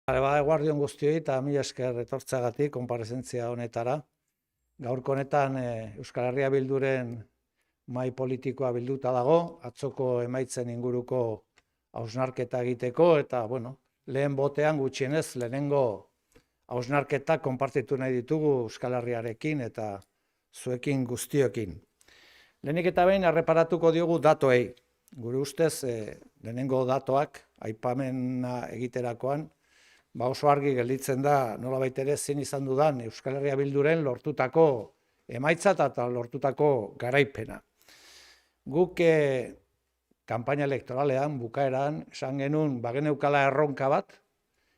Eguardion guztioi eta mila esker etortzagatik konparezentzia honetara. Gaurko honetan Euskal Herria Bilduren mahai politikoa bilduta dago, atzoko emaitzen inguruko hausnarketa egiteko eta, lehen botean gutxienez lehenengo hausnarketa konpartitu nahi ditugu Euskal Herriarekin eta zuekin guztioekin. Lehenik eta behin erreparatuko diogu datoei. Gure ustez, lehenengo datoak aipamena egiterakoan, oso argi gelditzen da nolabait ere zein izan dudan Euskal Herria Bilduren lortutako emaitza eta lortutako garaipena. Guk kanpaina elektoralean, bukaeran, esan genuen bageneukala erronka bat,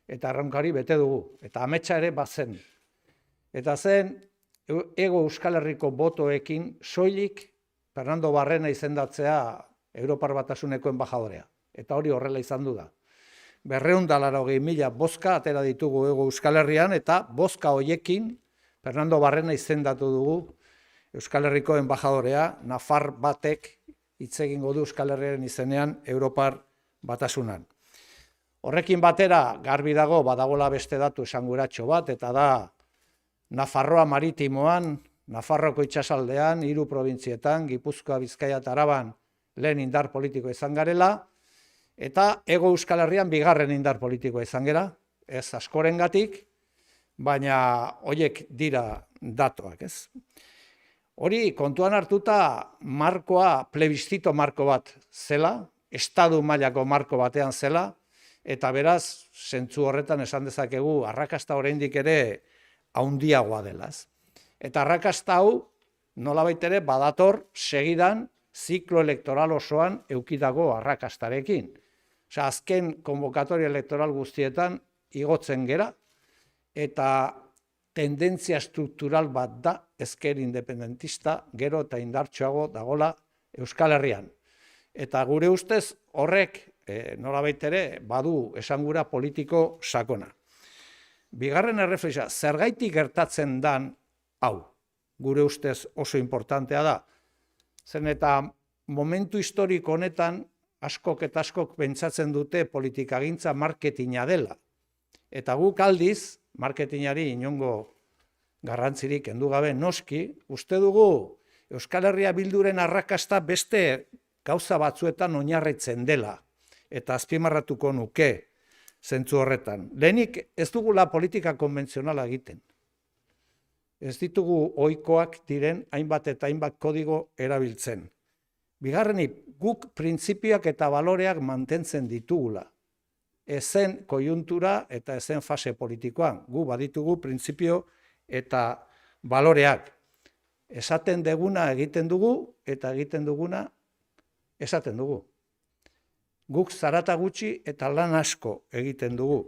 eta erronkari bete dugu, eta ametsa ere bazen. Eta zen, ego Euskal Herriko botoekin soilik Fernando Barrena izendatzea Europar Batasuneko enbajadorea. Eta hori horrela izan du da. 280.000 bozka atera ditugu ego Euskal Herrian eta bozka hoiekin Fernando Barrena izendatu dugu Euskal Herriko enbajadorea, nafar batek hitz egingo du Euskal Herriaren izenean Europar Batasunan. Horrekin batera garbi dago badagola beste datu esanguratxo bat, eta da Nafarroa maritimoan, Nafarroko itsasaldean, 3 probintzietan, Gipuzkoa, Bizkaia eta Araban lehen indar politiko izan garela, eta ego Euskal Herrian bigarren indar politikoa izan gera, ez askorengatik, baina horiek dira datuak, ez? Hori kontuan hartuta markoa, plebiscito marko bat zela, estadu mailako marko batean zela, eta beraz, zentzu horretan esan dezakegu, arrakasta oraindik ere haundiagoa dela, ez? Eta arrakasta hau, nolabait ere badator segidan ziklo elektoral osoan eukitako arrakastarekin. Azken konbokatoria elektoral guztietan igotzen gera, eta tendentzia struktural bat da ezker independentista gero eta indartsuago dagola Euskal Herrian. Eta gure ustez horrek nolabait ere badu esangura politiko sakona. Bigarren erreflexioa, zergaitik gertatzen dan hau, gure ustez oso importantea da. Zen eta momentu historiko honetan askok eta askok pentsatzen dute politikagintza marketinga dela. Eta guk aldiz, marketingari inongo garrantzirik kendu gabe noski, uste dugu Euskal Herria Bilduren arrakasta beste gauza batzuetan oinarritzen dela. Eta azpimarratuko nuke zentzu horretan. Lehenik ez dugula politika konbentzionala egiten. Ez ditugu ohikoak diren hainbat eta hainbat kodigo erabiltzen. Bigarrenik, guk printzipioak eta baloreak mantentzen ditugula. Ezen koiuntura eta ezen fase politikoan. Gu baditugu printzipio eta baloreak. Esaten deguna egiten dugu eta egiten duguna esaten dugu. Guk zarata gutxi eta lan asko egiten dugu.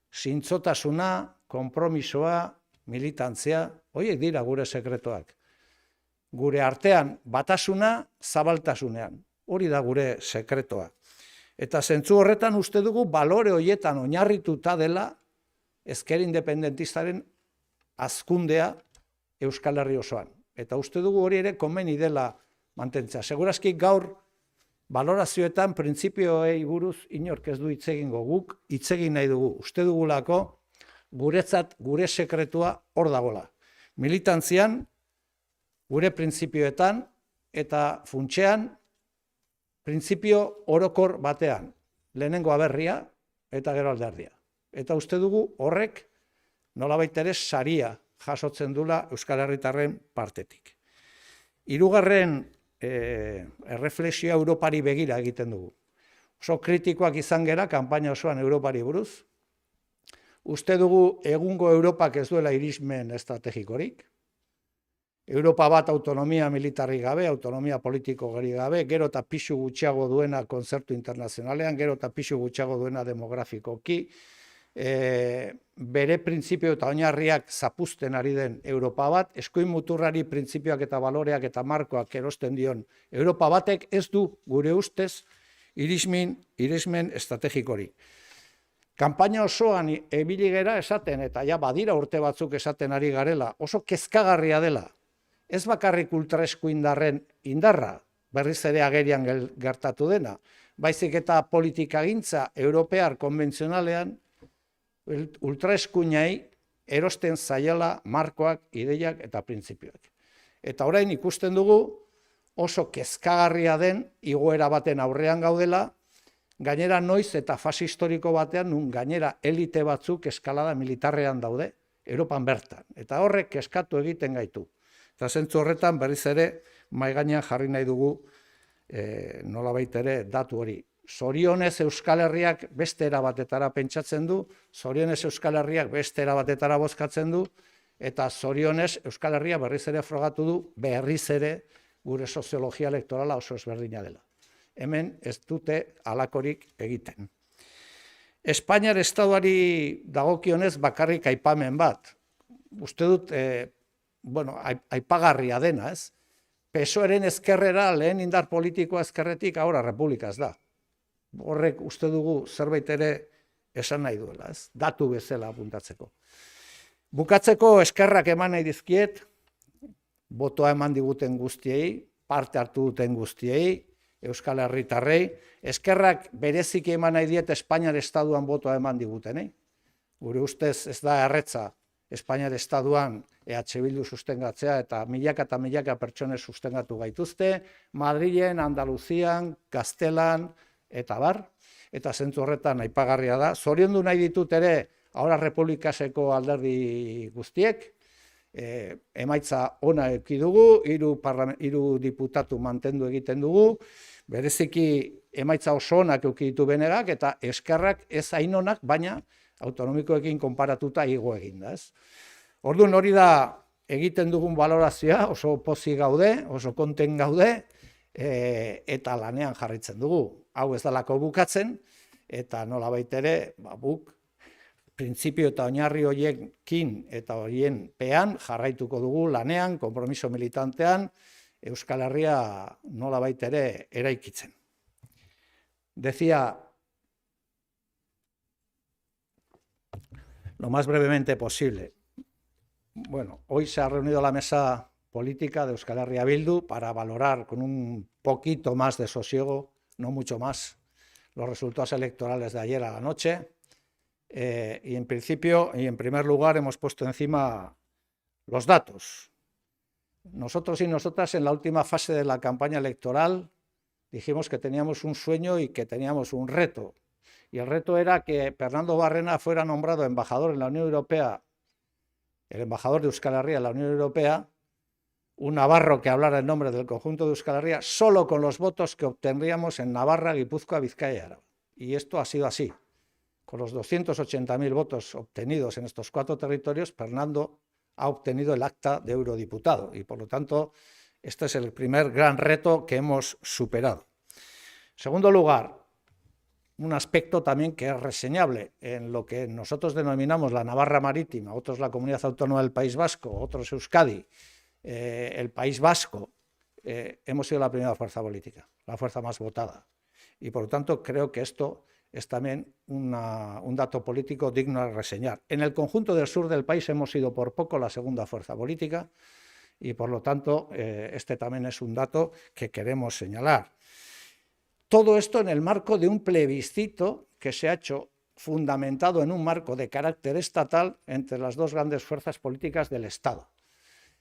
Zintzotasuna, konpromisoa, militantzia, horiek dira gure sekretuak. Gure artean batasuna zabaltasunean. Hori da gure sekretoa. Eta zentzu horretan uste dugu balore horietan oinarrituta dela ezker independentistaren hazkundea Euskal Herri osoan. Eta uste dugu hori ere komeni dela mantentzea. Segurazki gaur balorazioetan printzipioei buruz inork ez du hitz egingo, guk hitz egin nahi dugu. Uste dugulako guretzat gure sekretua hor dagola. Militantzian, gure printzipioetan eta funtsean printzipio orokor batean, lehenengo aberria eta gero alderdia. Eta uste dugu horrek nolabait ere saria jasotzen dula Euskal Herritarren partetik. Hirugarren erreflexioa Europari begira egiten dugu. Oso kritikoak izan gera kanpaina osoan Europari buruz. Uste dugu egungo Europak ez duela irismen estrategikorik. Europa bat autonomia militarri gabe, autonomia politiko gari gabe, gero eta pixu gutxiago duena kontzertu internazionalean, gero eta pixu gutxiago duena demografikoki, bere printzipio eta oinarriak zapuzten ari den Europa bat, eskuin muturrari printzipioak eta baloreak eta markoak erosten dion Europa batek ez du gure ustez irismen estrategikorik. Kanpaina osoan ebili gera esaten, eta ja badira urte batzuk esaten ari garela, oso kezkagarria dela. Ez bakarrik ultraeskuindarren indarra, berriz ere agerian gertatu dena, baizik eta politikagintza europear konbentzionalean ultraeskuinei erosten zaiela markoak, ideiak eta printzipioak. Eta orain ikusten dugu oso kezkagarria den igoera baten aurrean gaudela, gainera noiz eta fase historiko batean nun gainera elite batzuk eskalada militarrean daude, Europan bertan. Eta horrek kezkatu egiten gaitu. Eta zentzu horretan berriz ere mahai gainean jarri nahi dugu nolabait ere datu hori. Zorionez Euskal Herriak beste erabatetara pentsatzen du, zorionez Euskal Herriak beste erabatetara bozkatzen du, eta zorionez Euskal Herria berriz ere frogatu du, berriz ere gure soziologia elektorala oso ezberdina dela. Hemen ez dute halakorik egiten. Espainiar estatuari dagokionez bakarrik aipamen bat. Uste dut, aipagarria dena, ez? PSOEren ezkerrera lehen indar politikoa ezkerretik, ahora republikaz da. Horrek uste dugu zerbait ere esan nahi duela, ez? Datu bezala apuntatzeko. Bukatzeko eskerrak eman nahi dizkiet, botoa eman diguten guztiei, parte hartu duten guztiei, Euskal Herritarrei, eskerrak bereziki eman nahi diet Espainiar Estatuan botoa eman digutenei. Gure ustez ez da erretza Espainiar Estatuan EH Bildu sustengatzea eta milaka pertsone sustengatu gaituzte, Madrilen, Andaluzian, Gaztelan, eta bar, eta zentzu horretan aipagarria da. Zoriondu nahi ditut ere, ahora republikaseko alderdi guztiek, emaitza ona eduki dugu, 3 diputatu mantendu egiten dugu, bereziki emaitza oso onak eduki ditu Benegak, eta eskerrak ez hain onak, baina autonomikoekin konparatuta igo egin da, ez? Orduan hori da egiten dugun balorazioa, oso pozik gaude, oso konten gaude, eta lanean jarraitzen dugu. Hau ez dalako bukatzen, eta nolabait ere, buk, printzipio eta oinarri horiekin eta horien pean jarraituko dugu lanean, konpromiso militantean, Euskal Herria nolabait ere eraikitzen. Decía, lo más brevemente posible. Bueno, hoy se ha reunido la mesa política de Euskal Herria Bildu para valorar con un poquito más de sosiego, no mucho más, los resultados electorales de ayer a la noche. Y en principio, y en primer lugar, hemos puesto encima los datos. Nosotros y nosotras en la última fase de la campaña electoral dijimos que teníamos un sueño y que teníamos un reto. Y el reto era que Pernando Barrena fuera nombrado embajador en la Unión Europea, el embajador de Euskal Herria en la Unión Europea, un navarro que hablara en nombre del conjunto de Euskal Herria, solo con los votos que obtendríamos en Navarra, Guipúzcoa, Vizcaya y Araba. Y esto ha sido así. Con los 280.000 votos obtenidos en estos 4 territorios, Pernando ha obtenido el acta de eurodiputado y, por lo tanto, este es el primer gran reto que hemos superado. En segundo lugar, un aspecto también que es reseñable en lo que nosotros denominamos la Navarra Marítima, otros la Comunidad Autónoma del País Vasco, otros Euskadi, el País Vasco, hemos sido la primera fuerza política, la fuerza más votada. Y, por lo tanto, creo que esto es también un dato político digno de reseñar. En el conjunto del sur del país hemos sido por poco la segunda fuerza política y, por lo tanto, este también es un dato que queremos señalar. Todo esto en el marco de un plebiscito que se ha hecho fundamentado en un marco de carácter estatal entre las 2 grandes fuerzas políticas del Estado.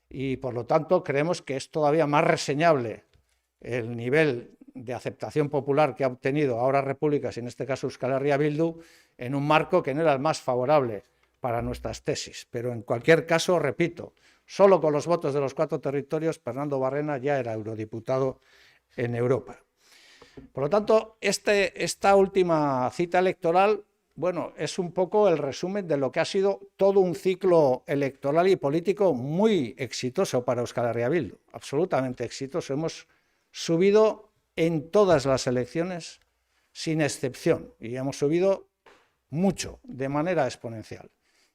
Y, por lo tanto, creemos que es todavía más reseñable el nivel de aceptación popular que ha obtenido ahora Repúblicas, y en este caso Euskal Herria Bildu, en un marco que no era el más favorable para nuestras tesis. Pero en cualquier caso, repito, solo con los votos de los 4 territorios, Pernando Barrena ya era eurodiputado en Europa. Por lo tanto, esta última cita electoral, bueno, es un poco el resumen de lo que ha sido todo un ciclo electoral y político muy exitoso para Euskal Herria Bildu, absolutamente exitoso. Hemos subido en todas las elecciones sin excepción y hemos subido mucho, de manera exponencial.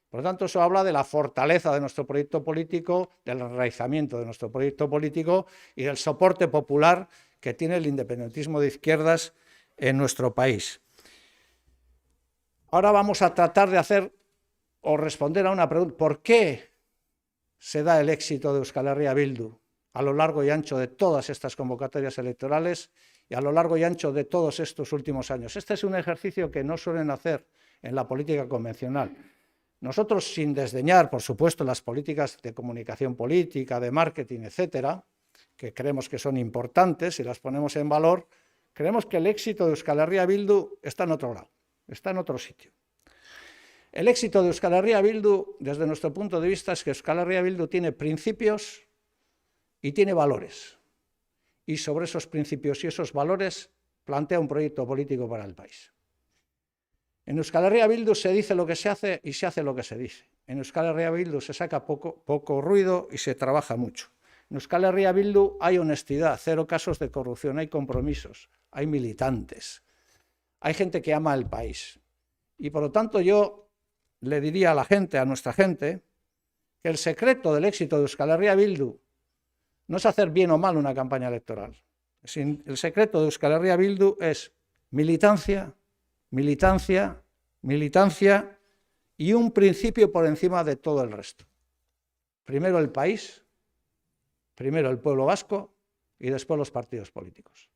Por lo tanto, eso habla de la fortaleza de nuestro proyecto político, del enraizamiento de nuestro proyecto político y del soporte popular que tiene el independentismo de izquierdas en nuestro país. Ahora vamos a tratar de hacer o responder a una pregunta. ¿Por qué se da el éxito de Euskal Herria Bildu a lo largo y ancho de todas estas convocatorias electorales y a lo largo y ancho de todos estos últimos años? Este es un ejercicio que no suelen hacer en la política convencional. Nosotros, sin desdeñar, por supuesto, las políticas de comunicación política, de marketing, etcétera, que creemos que son importantes y las ponemos en valor, creemos que el éxito de Euskal Herria Bildu está en otro lado, está en otro sitio. El éxito de Euskal Herria Bildu, desde nuestro punto de vista, es que Euskal Herria Bildu tiene principios y tiene valores. Y sobre esos principios y esos valores plantea un proyecto político para el país. En Euskal Herria Bildu se dice lo que se hace y se hace lo que se dice. En Euskal Herria Bildu se saca poco ruido y se trabaja mucho. En Euskal Herria Bildu hay honestidad, 0 casos de corrupción, hay compromisos, hay militantes, hay gente que ama el país. Y por lo tanto yo le diría a la gente, a nuestra gente, que el secreto del éxito de Euskal Herria Bildu no es hacer bien o mal una campaña electoral. El secreto de Euskal Herria Bildu es militancia, militancia, militancia y un principio por encima de todo el resto. Primero el país, primero el pueblo vasco y después los partidos políticos.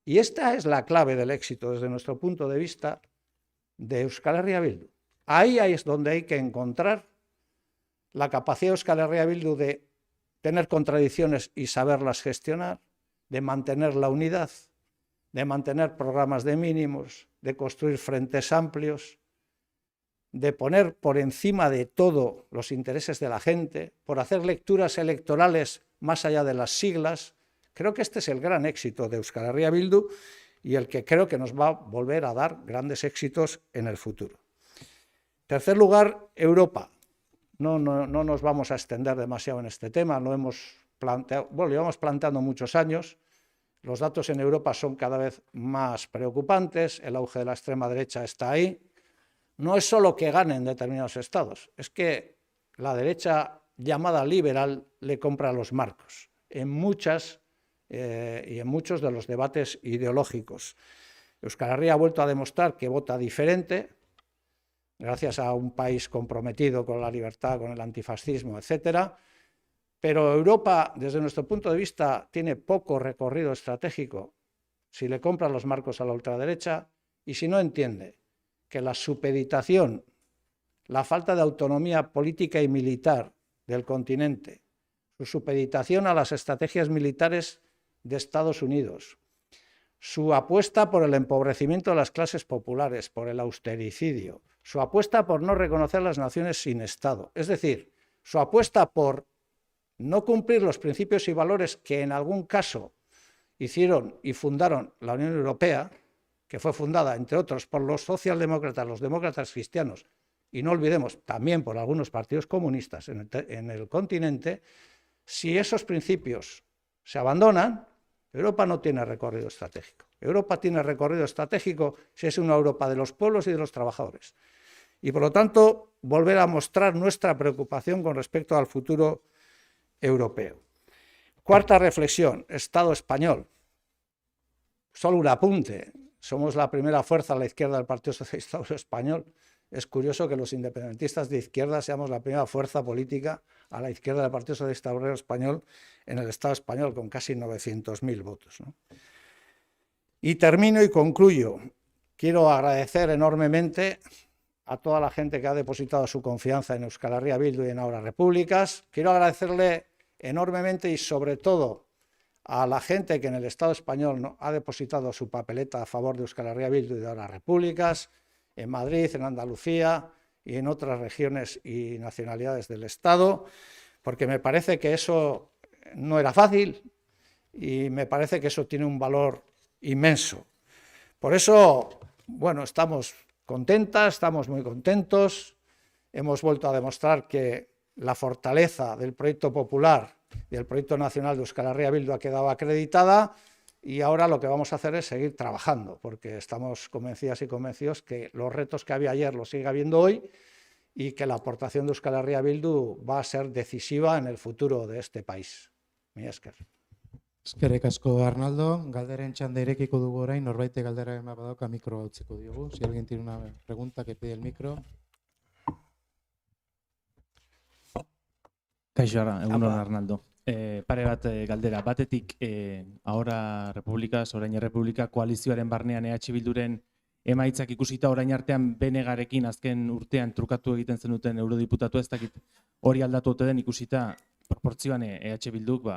Y esta es la clave del éxito desde nuestro punto de vista de Euskal Herria Bildu. Ahí es donde hay que encontrar la capacidad de Euskal Herria Bildu de tener contradicciones y saberlas gestionar, de mantener la unidad, de mantener programas de mínimos, de construir frentes amplios, de poner por encima de todo los intereses de la gente, por hacer lecturas electorales más allá de las siglas. Creo que este es el gran éxito de Euskal Herria Bildu y el que creo que nos va a volver a dar grandes éxitos en el futuro. Tercer lugar, Europa. No nos vamos a extender demasiado en este tema, lo hemos planteado, bueno, lo llevamos planteando muchos años. Los datos en Europa son cada vez más preocupantes, el auge de la extrema derecha está ahí. No es solo que ganen determinados estados, es que la derecha llamada liberal le compra los marcos en muchos de los debates ideológicos. Euskal Herria ha vuelto a demostrar que vota diferente, gracias a un país comprometido con la libertad, con el antifascismo, etcétera. Pero Europa, desde nuestro punto de vista, tiene poco recorrido estratégico si le compra los marcos a la ultraderecha y si no entiende que la supeditación, la falta de autonomía política y militar del continente, su supeditación a las estrategias militares de Estados Unidos, su apuesta por el empobrecimiento de las clases populares, por el austericidio, su apuesta por no reconocer las naciones sin Estado, es decir, su apuesta por no cumplir los principios y valores que en algún caso hicieron y fundaron la Unión Europea, que fue fundada, entre otros, por los socialdemócratas, los demócratas cristianos, y no olvidemos, también por algunos partidos comunistas en el continente. Si esos principios se abandonan, Europa no tiene recorrido estratégico. Europa tiene recorrido estratégico si es una Europa de los pueblos y de los trabajadores. Y por lo tanto, volver a mostrar nuestra preocupación con respecto al futuro europeo. Cuarta reflexión, Estado español. Solo un apunte, somos la primera fuerza a la izquierda del Partido Socialista Obrero Español. Es curioso que los independentistas de izquierda seamos la primera fuerza política a la izquierda del Partido Socialista Obrero Español en el Estado español, con casi 900.000 votos, ¿no? Y termino y concluyo. Quiero agradecer enormemente a toda la gente que ha depositado su confianza en Euskal Herria Bildu y en Ahora Repúblicas. Quiero agradecerle enormemente y sobre todo a la gente que en el Estado español ha depositado su papeleta a favor de Euskal Herria Bildu y de Ahora Repúblicas, en Madrid, en Andalucía y en otras regiones y nacionalidades del Estado, porque me parece que eso no era fácil y me parece que eso tiene un valor inmenso. Por eso, bueno, estamos contentas, estamos muy contentos, hemos vuelto a demostrar que la fortaleza del proyecto popular y el proyecto nacional de Euskal Herria Bildu ha quedado acreditada y ahora lo que vamos a hacer es seguir trabajando, porque estamos convencidas y convencidos que los retos que había ayer los sigue habiendo hoy y que la aportación de Euskal Herria Bildu va a ser decisiva en el futuro de este país. Mila esker. Eskerrik asko, Arnaldo. Galderen txanda irekiko dugu orain, norbaitek galdera ema badauka mikro utziko diogu. Si alguien tiene una pregunta, que pide el micro. Kaixo, egunon, Arnaldo. Pare bat galdera. Batetik, Ahora Repúblicas, orain Errepublika, koalizioaren barnean EH Bilduren emaitzak ikusita orain artean Benegarekin azken urtean trukatu egiten zenuten eurodiputatu, ez dakit hori aldatu ote den ikusita proportzioan EH Bilduk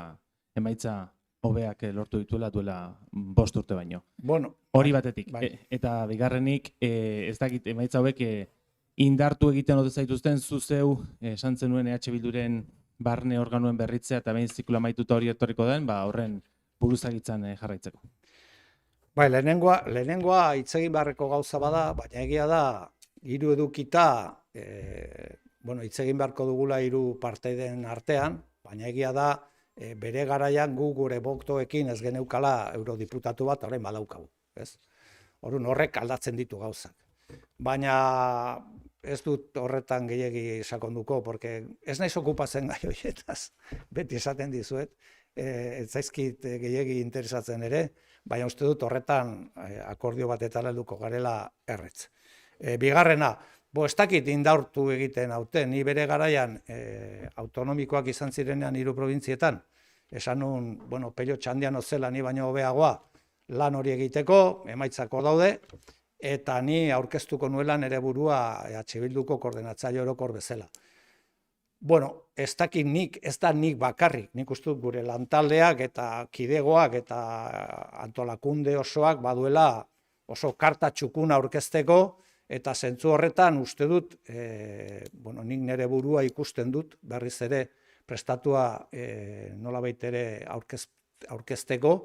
emaitza hobeak lortu dituela duela 5 urte baino. Bueno, Hori batetik. bai. Eta bigarrenik, ez dakit emaitza hauek indartu egiten ote zaituzten zuzeu esan zenuen EH Bilduren barne organoen berritzea eta behin ziklo amaituta hori etorriko den, horren buruzagitzan jarraitzeko. Bai, lehenengoa hitz egin beharreko gauza bada, baina egia da, hiru edukita, hitz egin beharko dugula hiru parteiden artean, baina egia da, bere garaian gure boktoekin ez geneukala eurodiputatu bat, orain badaukagu, ez? Orduan horrek aldatzen ditu gauzak. Baina ez dut horretan gehiegi sakonduko, porque ez naiz okupatzen gai horietaz, beti esaten dizuet, ez zaizkit gehiegi interesatzen ere, baina uste dut horretan akordio batetara helduko garela erretz. Bigarrena, ez dakit indartu egiten hauten, ni bere garaian autonomikoak izan zirenean 3 probintzietan, esan nun, Pello Txandiano zela ni baino hobeagoa lan hori egiteko, emaitzako daude, eta ni aurkeztuko nuela nere burua EH Bilduko koordinatzaile orokor bezala. Ez dakit nik, ez da nik bakarrik, nik uste dut gure lantaldeak eta kidegoak eta antolakunde osoak baduela oso karta txukuna aurkezteko, eta zentzu horretan uste dut, nik nere burua ikusten dut, berriz ere prestatua nolabait ere aurkezteko,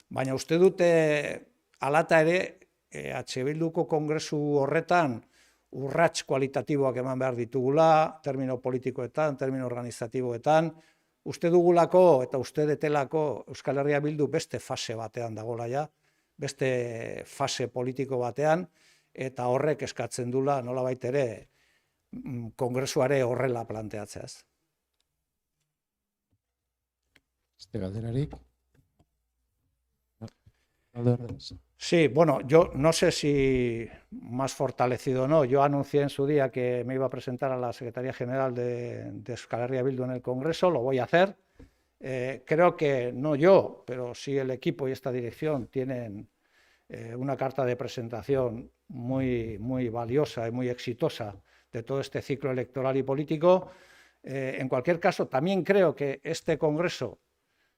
baina uste dut alata ere EH Bilduko kongresu horretan urrats kualitatiboak eman behar ditugula, termino politikoetan, termino organizatiboetan, uste dugulako eta uste detelako Euskal Herria Bildu beste fase batean dagoela ja, beste fase politiko batean, eta horrek eskatzen dula nolabait ere kongresuare horrela planteatzeaz. Este galderarik. Sí, yo no sé si más fortalecido o no. Yo anuncié en su día que me iba a presentar a la Secretaría General de Euskal Herria Bildu en el Congreso, lo voy a hacer. Creo que no yo, pero sí el equipo y esta dirección tienen una carta de presentación muy, muy valiosa y muy exitosa de todo este ciclo electoral y político. En cualquier caso, también creo que este Congreso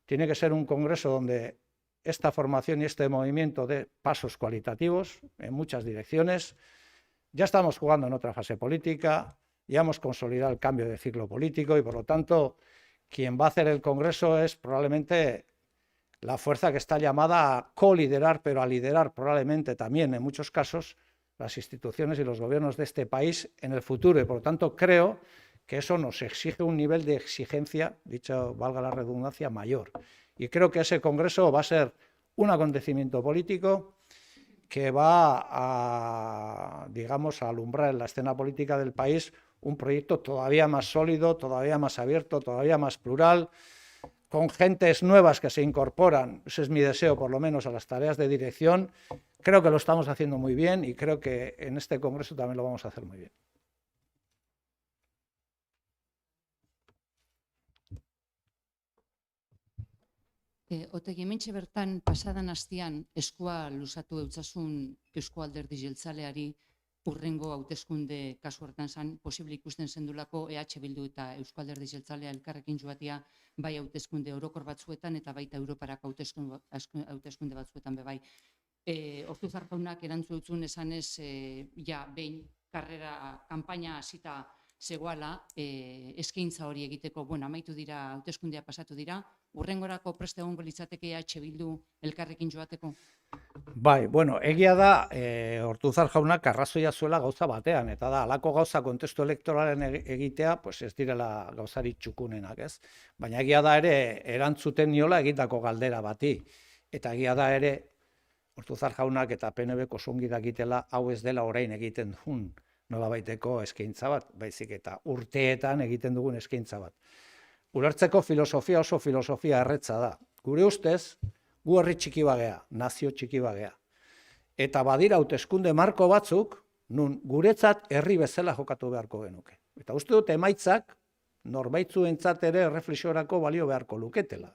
tiene que ser un Congreso donde esta formación y este movimiento de pasos cualitativos en muchas direcciones. Ya estamos jugando en otra fase política, ya hemos consolidado el cambio de ciclo político y, por lo tanto, quien va a hacer el Congreso es probablemente la fuerza que está llamada a coliderar, pero a liderar probablemente también, en muchos casos, las instituciones y los gobiernos de este país en el futuro. Y, por lo tanto, creo que eso nos exige un nivel de exigencia, dicho valga la redundancia, mayor. Y creo que ese Congreso va a ser un acontecimiento político que va a, digamos, a alumbrar en la escena política del país un proyecto todavía más sólido, todavía más abierto, todavía más plural, con gentes nuevas que se incorporan, ese es mi deseo por lo menos, a las tareas de dirección. Creo que lo estamos haciendo muy bien y creo que en este Congreso también lo vamos a hacer muy bien. Otegi, hementxe bertan pasadan astean eskua luzatu eutzasun Eusko Alderdi Jeltzaleari hurrengo hauteskunde kasu hartan zan, posible ikusten zendulako EH Bildu eta Eusko Alderdi Jeltzalea elkarrekin joatia bai hauteskunde orokor batzuetan eta baita Europarako hauteskunde batzuetan bebai. Ortuzar jaunak erantzutzun esanez, behin karrera, kanpaina hasita zegoala, eskaintza hori egiteko, amaitu dira, hauteskundea pasatu dira, hurrengorako preste egongo litzateke EH Bildu elkarrekin joateko? Bai, egia da, Ortuzar jaunak arrazoia zuela gauza batean, eta da, halako gauza kontestu elektoralen egitea, ez direla gauzari txukunenak, ez? Baina egia da ere, erantzuten niola egitako galdera bati, eta egia da ere, Ortuzar jaunak eta PNB osongi dakitela hau ez dela orain egiten duen nolabaiteko eskaintza bat, baizik eta urteetan egiten dugun eskaintza bat. Ulertzeko filosofia oso filosofia erretza da. Gure ustez, gu herri txiki bagea, nazio txiki bagea. Eta badira hauteskunde marko batzuk, nun guretzat herri bezala jokatu beharko genuke. Eta uste dut emaitzak norbaitzuentzat ere erreflexiorako balio beharko luketela.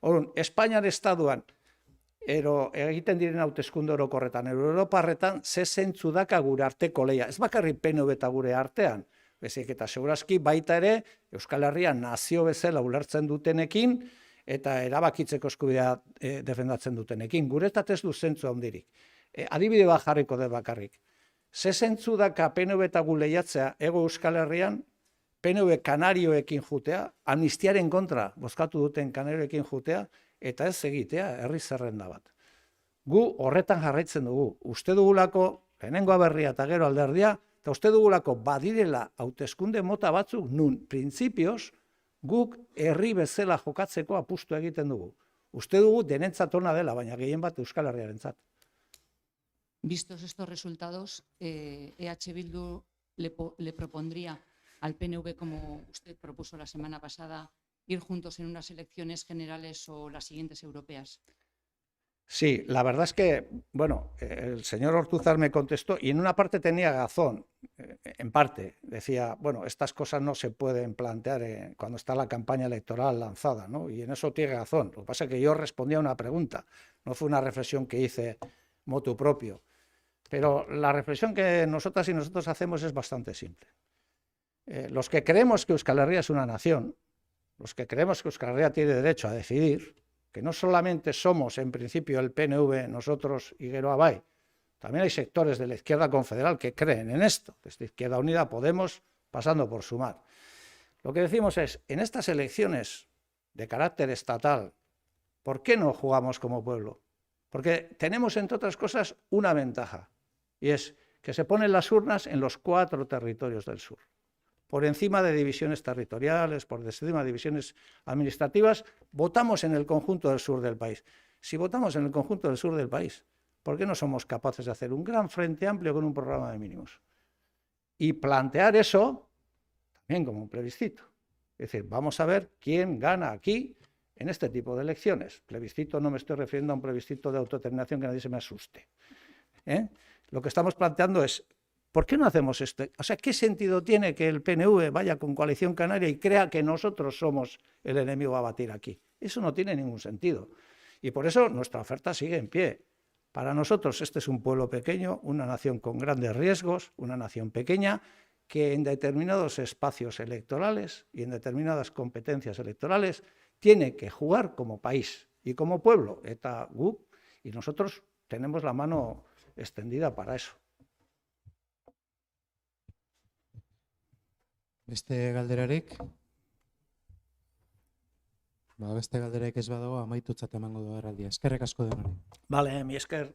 Orduan, Espainiar estatuan egiten diren hauteskunde orokorretan, Europarretan, ze zentzu daka gure arteko lehia. Ez bakarrik PNV eta gure artean, bezik eta segurazki baita ere Euskal Herria nazio bezala ulertzen dutenekin eta erabakitzeko eskubidea defendatzen dutenekin. Guretzat ez du zentzu handirik. Adibide bat jarriko dut bakarrik. Ze zentzu daka PNV eta gu lehiatzea Hego Euskal Herrian, PNV Kanarioekin jutea, amnistiaren kontra bozkatu duten Kanarioekin jutea, eta ez egitea, herri zerrenda bat. Gu horretan jarraitzen dugu. Uste dugulako, lehenengo berria eta gero alderdia, eta uste dugulako badirela hauteskunde mota batzuk nun, printzipioz, guk herri bezala jokatzeko apustu egiten dugu. Uste dugu denentzat ona dela, baina gehien bat Euskal Herriarentzat. Vistos estos resultados, EH Bildu le propondría al PNV, como usted propuso la semana pasada, ir juntos en unas elecciones generales o las siguientes europeas. Sí, la verdad es que, bueno, el señor Ortúzar me contestó y en una parte tenía razón, en parte. Decía, bueno, estas cosas no se pueden plantear cuando está la campaña electoral lanzada, ¿no? Y en eso tiene razón. Lo que pasa es que yo respondía a una pregunta, no fue una reflexión que hice motu propio. Pero la reflexión que nosotras y nosotros hacemos es bastante simple. Los que creemos que Euskal Herria es una nación, los que creemos que Euskal Herria tiene derecho a decidir, que no solamente somos en principio el PNV, nosotros y Gero Abay, también hay sectores de la izquierda confederal que creen en esto, desde Izquierda Unida, Podemos, pasando por Sumar. Lo que decimos es, en estas elecciones de carácter estatal, ¿por qué no jugamos como pueblo? Porque tenemos, entre otras cosas, una ventaja, y es que se ponen las urnas en los 4 territorios del sur. Por encima de divisiones territoriales, por encima de divisiones administrativas, votamos en el conjunto del sur del país. Si votamos en el conjunto del sur del país, ¿por qué no somos capaces de hacer un gran frente amplio con un programa de mínimos? Y plantear eso también como un plebiscito. Es decir, vamos a ver quién gana aquí en este tipo de elecciones. Plebiscito no me estoy refiriendo a un plebiscito de autodeterminación que nadie se me asuste. Lo que estamos planteando es, ¿por qué no hacemos esto? O sea, ¿qué sentido tiene que el PNV vaya con Coalición Canaria y crea que nosotros somos el enemigo a batir aquí? Eso no tiene ningún sentido. Y por eso nuestra oferta sigue en pie. Para nosotros este es un pueblo pequeño, una nación con grandes riesgos, una nación pequeña que en determinados espacios electorales y en determinadas competencias electorales tiene que jugar como país y como pueblo, eta guk, y nosotros tenemos la mano extendida para eso. Beste galderarik? Beste galderarik ez badago amaitutzat emango du agerraldia. Eskerrik asko denoi. Vale, mi esker.